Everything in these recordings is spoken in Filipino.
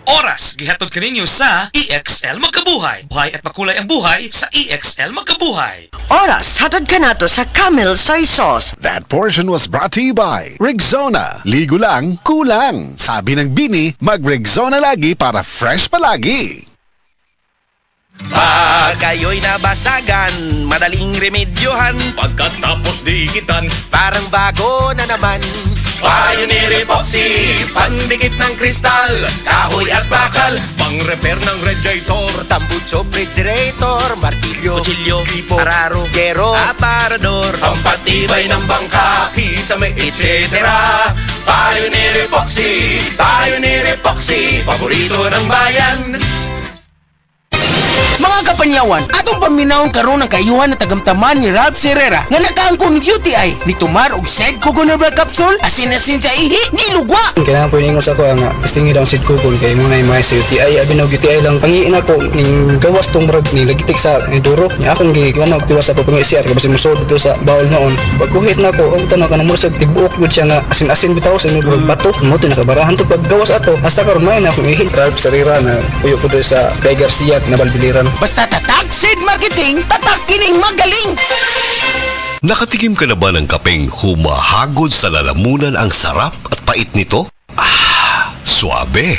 Oras gihatod kaninyo sa EXL Magkabuhay. Buhay at makulay ang buhay sa EXL Magkabuhay. Oras, hatod ka nato sa Camel Soy Sauce. That portion was brought to you by Rexona. Ligo lang, kulang. Sabi ng Bini, mag-Rexona lagi para fresh palagi. Pag kayo'y nabasagan, madaling remedyohan. Pagkatapos dikitan, Parang bago na naman. Pioneer Epoxy, pandikit ng kristal, kahoy at bakal, pang-repair ng radiator, tambucho, refrigerator, martilyo, kutsilyo, tipo, araro, gero, aparador, pampatibay ng bangka, kisame, etc. Pioneer Epoxy, paborito ng bayan. Mga kapanyawan, atong paminawon karon ang kayuhan na tagamtaman ni Ralph Herrera nga nakaangkon UTI ni Tumar og Sed Coconut Capsule asin-asin sa ihi ni lugwa. Kailangan po iningos ako nga pistingi daw ang seed coupon kay muna yung mga sa UTI abi na UTI lang pangiin ako ning gawas tong murag ni lagitik sa duro niya akong giwan og tiwas sa pagpangisiar kay basi musod dito sa bawol noon pagkuhit na ako ang tanaw kanang murag tibuok gud siya nga asin-asin bitaw sa imong bato mo to nakabarahan to paggawas ato hasta karon may na akong ihi Ralph Herrera na uyo ko dito sa Bay Garcia na Balbiliran. Basta tatak Seed Marketing, tatak kining magaling. Nakatikim ka na ba ng kapeng humahagod sa lalamunan ang sarap at pait nito? Suabe!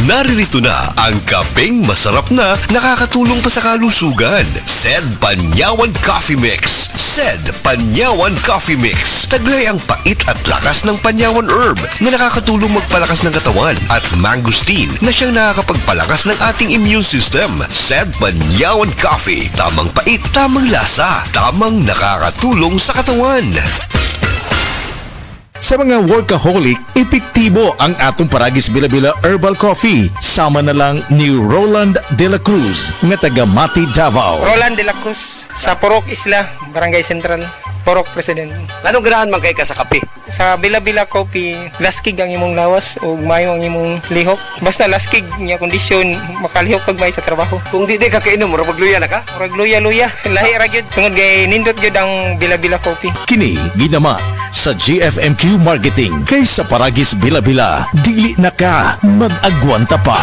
Naririto na ang kapeng masarap na nakakatulong pa sa kalusugan. Sed Panyawan Coffee Mix. Sed Panyawan Coffee Mix. Taglay ang pait at lakas ng Panyawan Herb na nakakatulong magpalakas ng katawan at mangosteen na siyang nakakapagpalakas ng ating immune system. Sed Panyawan Coffee. Tamang pait, tamang lasa, tamang nakakatulong sa katawan. Sa mga workaholic, epektibo ang atong Paragis Bila-Bila Herbal Coffee. Sama na lang ni Roland De La Cruz, nga taga Mati, Davao. Roland De La Cruz, sa Porok Isla, Barangay Central, Porok President. Anong ganahan man kay ka sa kape? Sa Bila-Bila Coffee, laskig ang imong lawas o mayo ang imong lihok. Basta laskig niya kondisyon, makalihok pag may sa trabaho. Kung di ka kainom, mura magluya na ka? Murag luya-luya, lahi ra gyud. Tungod kay nindot gyud ang Bila-Bila Coffee. Kini ginama sa GFMQ Marketing kay sa Paragis Bila-Bila. Dili na ka mag-agwanta pa.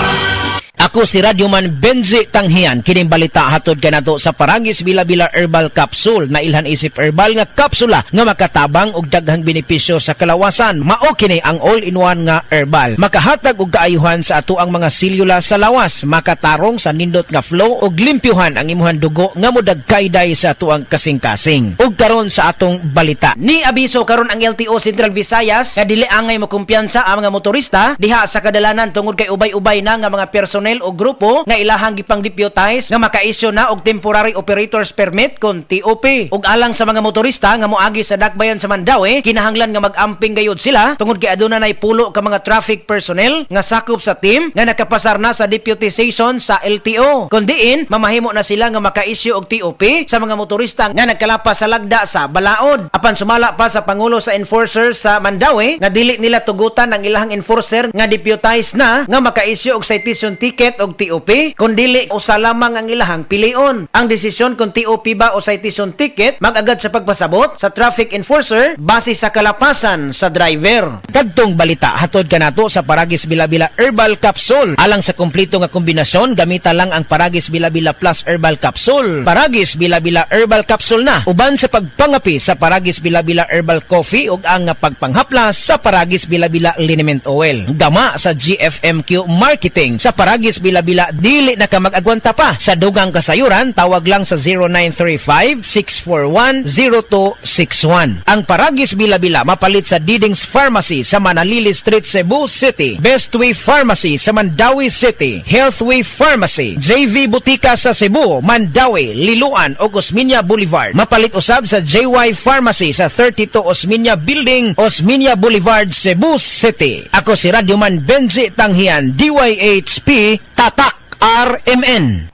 Ako si Radyoman Benji Tanghian. Kining balita hatod kanato sa Paragis Bila-Bila Herbal Capsule na ilhan isip herbal nga kapsula nga makatabang og daghang benepisyo sa kalawasan. Mao kini ang all-in-one nga herbal. Makahatag og kaayuhan sa ato ang mga selula sa lawas, makatarong sa nindot nga flow ug limpyuhan ang imuhang dugo nga modagkayday sa ato ang kasing-kasing. Ug karon sa atong balita. Ni abiso karon ang LTO Central Visayas nga dili angay mo kumpiyansa ang mga motorista diha sa kadalanan tungod kay ubay-ubay na nga mga personel o grupo nga ilahang gipang-deputize nga makaisyo na og temporary operators permit kon TOP. Ug alang sa mga motorista nga moagi sa dakbayan sa Mandaue, kinahanglan nga mag-amping gayud sila tungod kay aduna nay pulo ka mga traffic personnel nga sakop sa team nga nakapasar na sa deputization sa LTO. Kun diin mamahimo na sila nga makaisyo og TOP sa mga motorista nga nagkalapas sa lagda sa Balaod. Apan sumala pa sa pangulo sa enforcer sa Mandaue nga dili nila tugutan ang ilahang enforcer nga deputize na nga makaisyo og citation ticket og TOP kun dili usa lamang ang ilahang pilion. Ang desisyon kung TOP ba o citation ticket mag-agad sa pagpasabot sa traffic enforcer base sa kalapasan sa driver. Kadtong balita hatod kanato sa Paragis Bila-Bila Herbal Capsule. Alang sa kumpleto nga kombinasyon gamita lang ang Paragis Bila-Bila Plus Herbal Capsule. Paragis Bila-Bila Herbal Capsule na uban sa pagpangapi sa Paragis Bila-Bila Herbal Coffee ug ang pagpanghaplas sa Paragis Bila-Bila Liniment Oil. Gama sa GFMQ Marketing sa Paragis Bila-Bila dili na ka mag-agwanta pa. Sa dugang kasayuran tawag lang sa 0935-641-0261. Ang Paragis Bila-Bila mapalit sa Didings Pharmacy sa Manalili Street, Cebu City, Bestway Pharmacy sa Mandaue City, Healthway Pharmacy, JV Butika sa Cebu, Mandaue, Liloan ug Osmeña Boulevard. Mapalit usab sa JY Pharmacy sa 32 Osmeña Building, Osmeña Boulevard, Cebu City. Ako si Radyoman Benji Tanghian, DYHP Tatak RMN.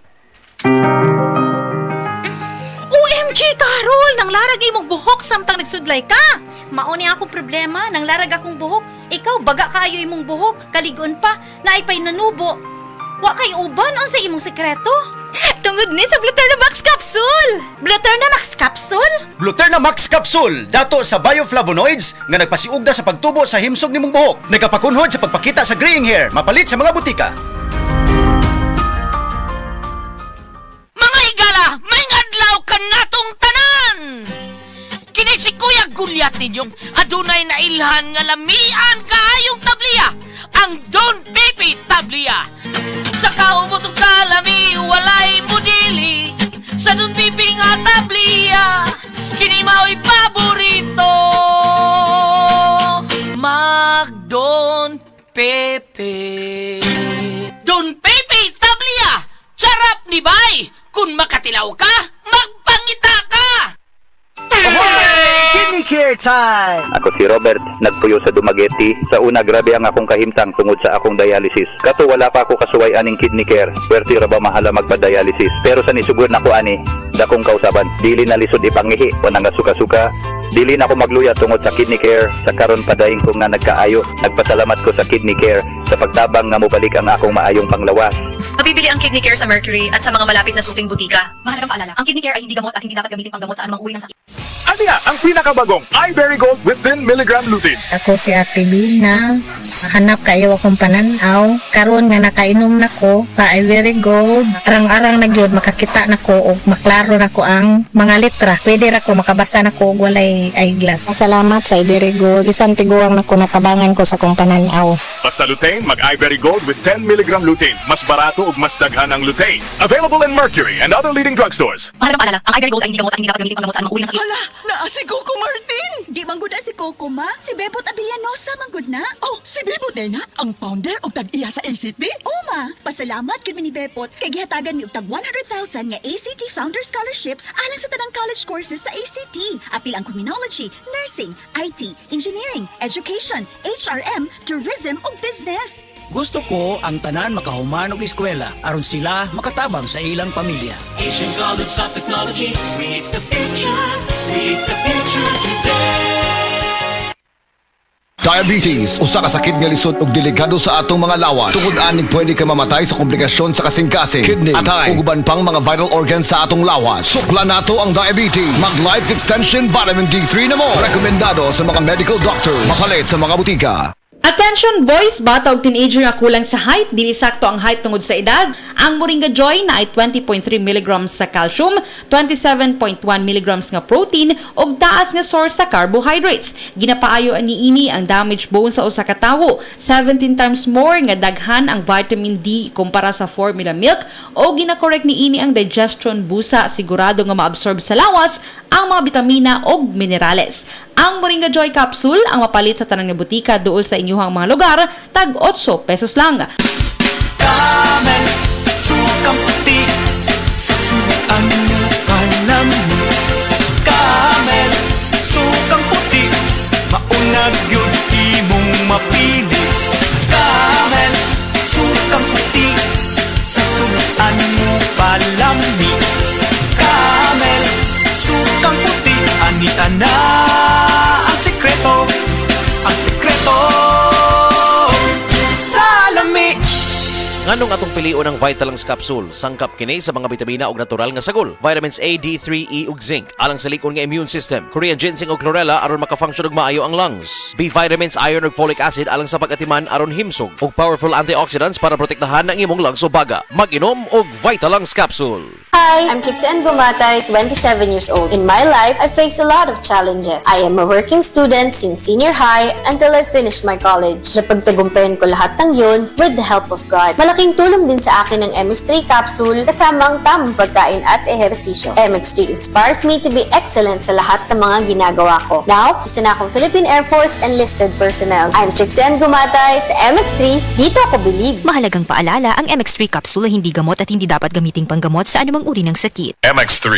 OMG, Carol! Nang larag imong buhok samtang nagsudlay ka! Mauni akong problema, nang larag akong buhok. Ikaw, baga kaayo imong buhok. Kaligon pa, naipay nanubo. Wa kay uban, on sa imong sekreto? Tungod ni sa Bluterna Max Capsule! Bluterna Max Capsule? Bluterna Max Capsule, dato sa bioflavonoids nga nagpasiugda sa pagtubo sa himsog nimong buhok. Nagapakunhod sa pagpakita sa graying hair, mapalit sa mga butika. gulyat ninyo, adunay nailhan nga lamian kaayong tablia, ang Don Pepe tablia. Sa kaumutong kalami, walay modili, sa Don Pepe nga tablia, kini mao'y paborito. Mag Don Pepe. Don Pepe tablia, charap ni bay. Kung makatilaw ka, magpangita ka. Kinikare time! Ako si Robert, nagpuyo sa Dumaguete. Sa una, grabe ang akong kahimtang tungod sa akong dialysis. Kato wala pa ako kasuway aning kidney care. Pwerte ra ba mahala magpa-dialysis? Pero sa nisugod na ko ani, dakong kausaban. Dili na lisod ipangihi, wanang suka-suka. Dili na ako magluya tungod sa kidney care. Sa karon padayon kong na nagkaayo. Nagpasalamat ko sa kidney care sa pagtabang nga mobalik ang akong maayong panglawas. Mabibili ang Kidney Care sa Mercury at sa mga malapit na suking butika. Mahalagang paalala, ang Kidney Care ay hindi gamot at hindi dapat gamitin panggamot sa anumang uri ng sakit. Ano nga ang pinakabagong iBerry Gold with 10 mg lutein? Ako si Ate B na hanap kayo akong pananaw. Karon nga nakainom na ko sa iBerry Gold. Arang-arang na gyud makakita na ko o maklaro na ko ang mga litra. Pwede ra ko makabasa na ko og walay eyeglass. Salamat sa iBerry Gold. Bisan tiguang na ko natabangan ko sa akong pananaw. Basta lutein, mag iBerry Gold with 10 mg lutein. Mas barato ug mas daghan ang lutein. Available in Mercury and other leading drugstores. Mahalagang paalala, ang iBerry Gold ay hindi gamot at hindi dapat gamitin panggamot sa anumang uri ng sakit. Hala, naa si Coco Martin! Di manggod na si Coco, ma? Si Bebot Abellanosa manggod na? Oh, si Bebot din na? Ang founder o tag-iya sa ACT? Oh, ma. Pasalamat kami ni Bebot kay gihatagan ni og tag 100,000 nga ACT Founder Scholarships alang sa tanang college courses sa ACT. Apil ang criminology, nursing, IT, engineering, education, HRM, tourism ug business. Gusto ko ang tanan makahuman og eskwela aron sila makatabang sa ilang pamilya. Asian College of Technology creates the future today. Diabetes, usa ka sakit nga lisod ug delikado sa atong mga lawas. Tungod aning pwede ka mamatay sa komplikasyon sa kasing-kasing, kidney, atay, ug uban pang mga vital organs sa atong lawas. Sukla nato ang diabetes. Mag Life Extension Vitamin D3 na mo. Rekomendado sa mga medical doctors. Makalit sa mga butika. Attention boys, bata ug teenager nga kulang sa height, dili sakto ang height tungod sa edad. Ang Moringa Joy na ay 20.3 mg sa calcium, 27.1 mg nga protein ug taas nga source sa carbohydrates. Ginapaayo niini ang damaged bone sa usa ka tawo, 17 times more nga daghan ang vitamin D kumpara sa formula milk o gina-correct niini ang digestion busa, sigurado nga maabsorb sa lawas ang mga bitamina ug minerales. Ang Moringa Joy capsule ang mapalit sa tanang butika duol sa inyuhang mga lugar, tag 8 pesos lang. Camel, sukang puti, sasuan mo palami. Camel, sukang puti, maunag yun imong mapili. Camel, sukang puti, sasuan mo palami. Camel, sukang puti, ani-ana ang sekreto, ang sekreto. Nganong atong pilion ang Vitalangs capsule, sangkap kini sa mga bitamina ug natural nga sagol, vitamins A, D3, E ug zinc, alang sa likon nga immune system, Korean ginseng ug chlorella aron maka-function ug maayo ang lungs, B vitamins, iron ug folic acid alang sa pag-atiman aron himsog, ug powerful antioxidants para protektahan ang imong lungs ug baga. Mag-inom og Vitalangs capsule. Hi, I'm Trixen Gumatay, 27 years old. In my life, I faced a lot of challenges. I am a working student since senior high until I finished my college. Napagtagumpayan ko lahat ng yun with the help of God. Malaking tulong din sa akin ang MX3 capsule kasama ang tamang pagkain at ehersisyo. MX3 inspires me to be excellent sa lahat ng mga ginagawa ko. Now, isa na akong Philippine Air Force enlisted personnel. I'm Trixen Gumatay sa MX3, dito ako believe. Mahalagang paalala, ang MX3 capsule ay hindi gamot at hindi dapat gamiting panggamot sa anumang uri ng sakit. MX3,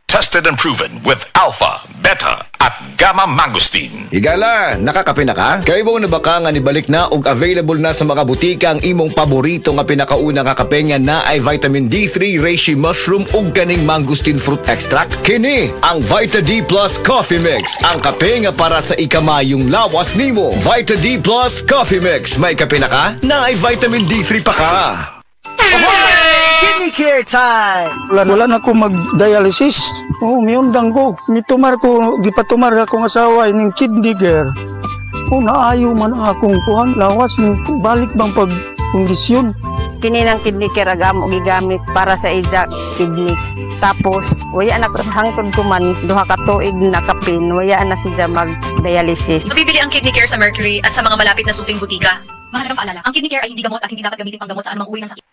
tested and proven with alpha, beta, at gamma mangosteen. Higala, nakakape na ka? Kay mo na ba ka nga nibalik na ug available na sa mga butika ang imong paborito nga pinakauna nga kape nga na ay vitamin D3, reishi mushroom ug kaning mangosteen fruit extract? Kini ang Vita D Plus Coffee Mix, ang kape nga para sa ikamayong lawas nimo. Vita D Plus Coffee Mix, may kape na ka? Na ay vitamin D3 pa ka. Kinikare time! Wala na ko mag-dialysis. Oh, miundang ko. Mitumar ko, gipatumar akong asawa ining kidney care. Oh, naayo man akong kuhan. Lawas, balik bang pag-kondisyon. Kini ng kidney care agam o gigamit para sa ija kidney. Tapos, waya na hangtod ko man, duha ka tuig na kapin, waya na siya mag-dialysis. Mabibili ang kidney care sa Mercury at sa mga malapit na suking butika. Mahalagang paalala, ang kidney care ay hindi gamot at hindi dapat gamitin panggamot sa anumang uri ng sakit.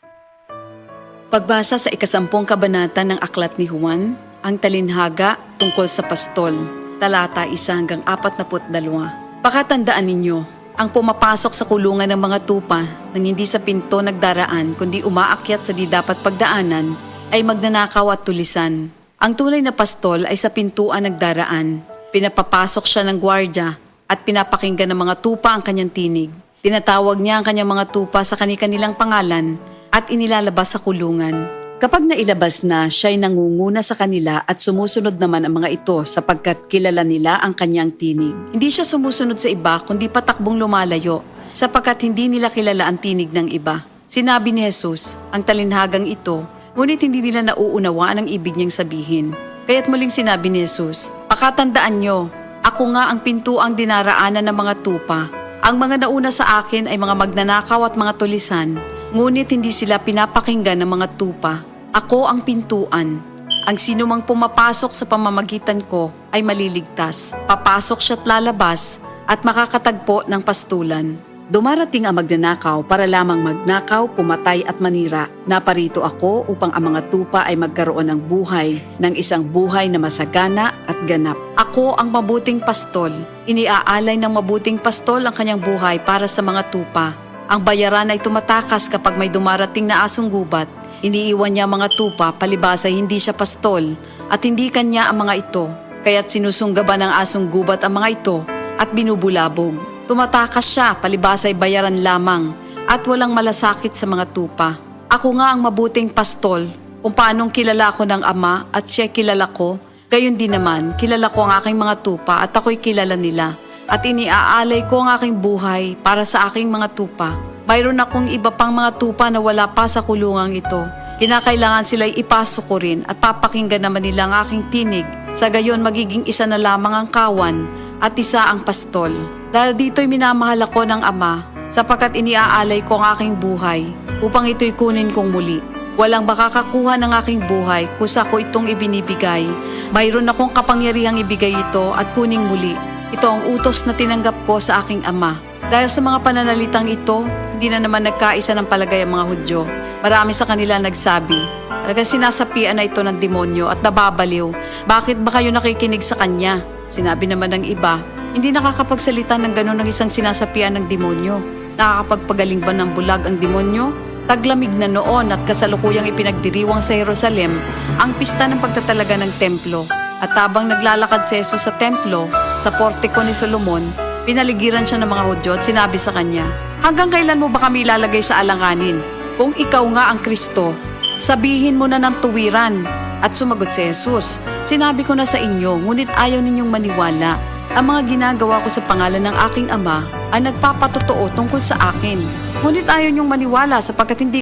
Pagbasa sa 10 kabanata ng Aklat ni Juan, ang talinhaga tungkol sa pastol, talata 1 hanggang 42. Pakatandaan ninyo, ang pumapasok sa kulungan ng mga tupa nang hindi sa pinto nagdaraan kundi umaakyat sa di dapat pagdaanan ay magnanakaw at tulisan. Ang tunay na pastol ay sa pintuan nagdaraan. Pinapapasok siya ng gwardya at pinapakinggan ng mga tupa ang kanyang tinig. Tinatawag niya ang kanyang mga tupa sa kanilang pangalan at inilalabas sa kulungan. Kapag nailabas na, siya'y nangunguna sa kanila at sumusunod naman ang mga ito sapagkat kilala nila ang kanyang tinig. Hindi siya sumusunod sa iba kundi patakbong lumalayo sapagkat hindi nila kilala ang tinig ng iba. Sinabi ni Jesus, ang talinhagang ito, ngunit hindi nila nauunawaan ang ibig niyang sabihin. Kaya't muling sinabi ni Jesus, pakatandaan nyo, ako nga ang pintuang dinaraanan ng mga tupa. Ang mga nauna sa akin ay mga magnanakaw at mga tulisan, ngunit hindi sila pinapakinggan ng mga tupa. Ako ang pintuan. Ang sinumang pumapasok sa pamamagitan ko ay maliligtas. Papasok siya't lalabas at makakatagpo ng pastulan. Dumarating ang magnanakaw para lamang magnakaw, pumatay at manira. Naparito ako upang ang mga tupa ay magkaroon ng buhay, ng isang buhay na masagana at ganap. Ako ang mabuting pastol. Iniaalay ng mabuting pastol ang kanyang buhay para sa mga tupa. Ang bayaran ay tumatakas kapag may dumarating na asong gubat. Iniiwan niya ang mga tupa, palibasa hindi siya pastol at hindi kanya ang mga ito. Kaya't sinusunggaban ng asong gubat ang mga ito at binubulabog. Tumatakas siya, palibasa ay bayaran lamang at walang malasakit sa mga tupa. Ako nga ang mabuting pastol, kung paanong kilala ko ng Ama at siya kilala ko, gayon din naman kilala ko ang aking mga tupa at ako'y kilala nila. At iniaalay ko ang aking buhay para sa aking mga tupa. Mayroon akong iba pang mga tupa na wala pa sa kulungang ito. Kinakailangan sila'y ipasok ko rin at papakinggan naman nila ang aking tinig. Sa gayon magiging isa na lamang ang kawan at isa ang pastol. Dahil dito'y minamahal ako ng Ama sapagkat iniaalay ko ang aking buhay upang ito'y kunin kong muli. Walang makakakuha ng aking buhay kusa ko itong ibinibigay. Mayroon akong kapangyarihang ibigay ito at kuning muli. Ito ang utos na tinanggap ko sa aking Ama. Dahil sa mga pananalitang ito, hindi na naman nagkaisa ng palagay ang mga Hudyo. Marami sa kanila nagsabi, talagang sinasapian na ito ng demonyo at nababaliw. Bakit ba kayo nakikinig sa kanya? Sinabi naman ng iba, hindi nakakapagsalita ng gano'n ng isang sinasapian ng demonyo. Nakakapagpagaling ba ng bulag ang demonyo? Taglamig na noon at kasalukuyang ipinagdiriwang sa Jerusalem ang pista ng pagtatalaga ng templo. At habang naglalakad si Jesus sa templo, sa portiko ni Solomon, pinaligiran siya ng mga Hudyo at sinabi sa kanya, hanggang kailan mo ba kami ilalagay sa alanganin? Kung ikaw nga ang Kristo, sabihin mo na ng tuwiran. At sumagot si Jesus, sinabi ko na sa inyo, ngunit ayaw ninyong maniwala. Ang mga ginagawa ko sa pangalan ng aking Ama ay nagpapatotoo tungkol sa akin. Ngunit ayaw ninyong maniwala sapagkat hindi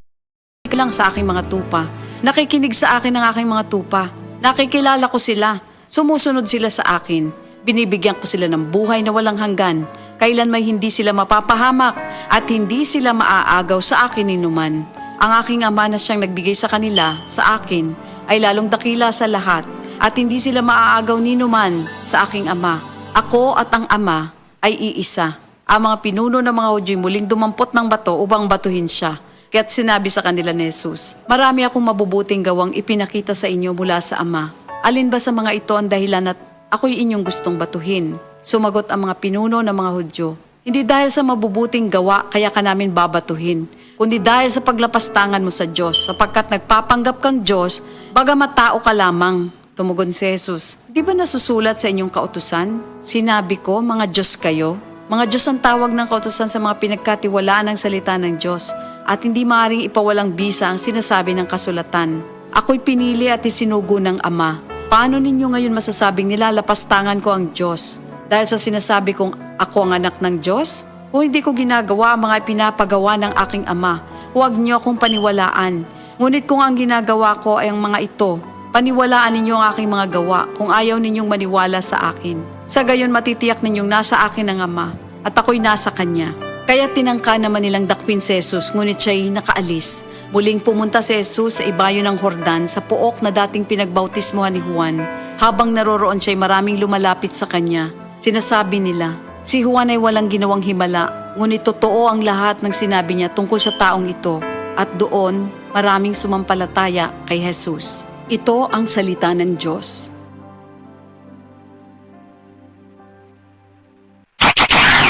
lang sa aking mga tupa. Nakikinig sa akin ng aking mga tupa. Nakikilala ko sila. Sumusunod sila sa akin. Binibigyan ko sila ng buhay na walang hanggan. Kailan may hindi sila mapapahamak at hindi sila maaagaw sa akin ninuman. Ang aking Ama na siyang nagbigay sa kanila, sa akin, ay lalong dakila sa lahat at hindi sila maaagaw ninuman sa aking Ama. Ako at ang Ama ay iisa. Ang mga pinuno ng mga Hudyo muling dumampot ng bato upang batuhin siya. Kaya't sinabi sa kanila ni Jesus, marami akong mabubuting gawang ipinakita sa inyo mula sa Ama. Alin ba sa mga ito ang dahilan at ako'y inyong gustong batuhin? Sumagot ang mga pinuno ng mga Hudyo, hindi dahil sa mabubuting gawa kaya ka namin babatuhin, kundi dahil sa paglapastangan mo sa Diyos, sapagkat nagpapanggap kang Diyos, bagamat tao ka lamang. Tumugon si Jesus, di ba nasusulat sa inyong kautusan? Sinabi ko, mga Diyos kayo. Mga Diyos ang tawag ng kautusan sa mga pinagkatiwalaan ng salita ng Diyos, at hindi maaaring ipawalang bisa ang sinasabi ng kasulatan. Ako'y pinili at isinugo ng Ama. Paano ninyo ngayon masasabing nilalapastangan ko ang Diyos? Dahil sa sinasabi kong ako ang anak ng Diyos? Kung hindi ko ginagawa ang mga pinapagawa ng aking Ama, huwag niyo akong paniwalaan. Ngunit kung ang ginagawa ko ay ang mga ito, paniwalaan ninyo ang aking mga gawa kung ayaw ninyong maniwala sa akin. Sa gayon matitiyak ninyong nasa akin ang Ama at ako'y nasa Kanya. Kaya tinangka naman nilang dakwin si Jesus, ngunit siya'y nakaalis. Muling pumunta si Jesus sa ibayo ng Hordan sa pook na dating pinagbautismohan ni Juan. Habang naroroon siya'y maraming lumalapit sa kanya. Sinasabi nila, si Juan ay walang ginawang himala, ngunit totoo ang lahat ng sinabi niya tungkol sa taong ito. At doon, maraming sumampalataya kay Jesus. Ito ang salita ng Diyos.